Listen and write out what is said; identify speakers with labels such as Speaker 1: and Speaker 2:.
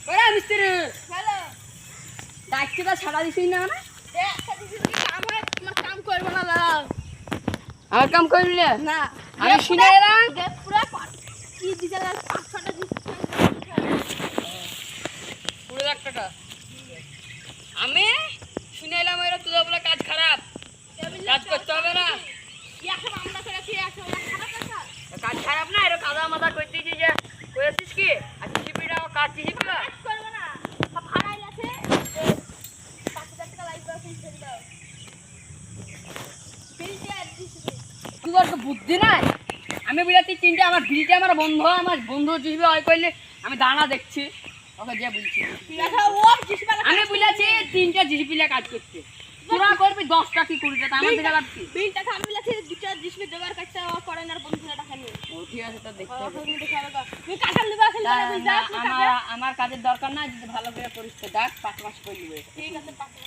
Speaker 1: ওরে মিস্ত্রি
Speaker 2: হ্যালো
Speaker 1: ডাকতে তো ছাড়া দিছিস না না
Speaker 2: একটা দিদি কাম হয় তোমার কাম করব না দাঁড়াও
Speaker 1: আমার কাম করবি না
Speaker 2: না
Speaker 1: আমি শুনে এলাম
Speaker 2: পুরো কি দিতে গেল 5-6টা দিতে
Speaker 1: পুরো 1 লাখ টাকা আমি শুনে এলাম এরা তোদের বলে কাজ খারাপ কাজ করতে হবে না
Speaker 2: এখন আমরা করে কি আছে খারাপ কথা
Speaker 1: কাজ খারাপ না এরা কাদা মাথা করতেছি যে করেছিস কি আর জিপিটা কাজ জিপিটা
Speaker 2: কাজ করব না সব ভাড়াই আছে 5,000 টাকা লাগবে এখন ছেড়ে দাও বিলটা দিছি
Speaker 1: তোর তো বুদ্ধি নাই আমি বলছি তিনটে আমার বিলটা আমার বন্ধু জিপে হয় কইলে আমি দানা দেখছি ওকে যে বলছি
Speaker 2: দেখা ও জিসিবালা
Speaker 1: আমি বলেছি তিনটা জিপিলা কাজ করতে তোরা করবি 10টা কি 20টা তা আমার দিকে লাগবে
Speaker 2: বিলটা আমি বলেছি দুটো জিসবে জোগাড় করতে করে না বন্ধুরা টাকা নিয়ে
Speaker 1: ও ঠিক আছে তো দেখতে হবে
Speaker 2: তুমি দেখে হবে তুমি কাটা নিবা এখন
Speaker 1: না, আমার কাজের দরকার না যদি ভালো করে পরিষ্কার ডাক 5 মাস করে দিবে
Speaker 2: ঠিক আছে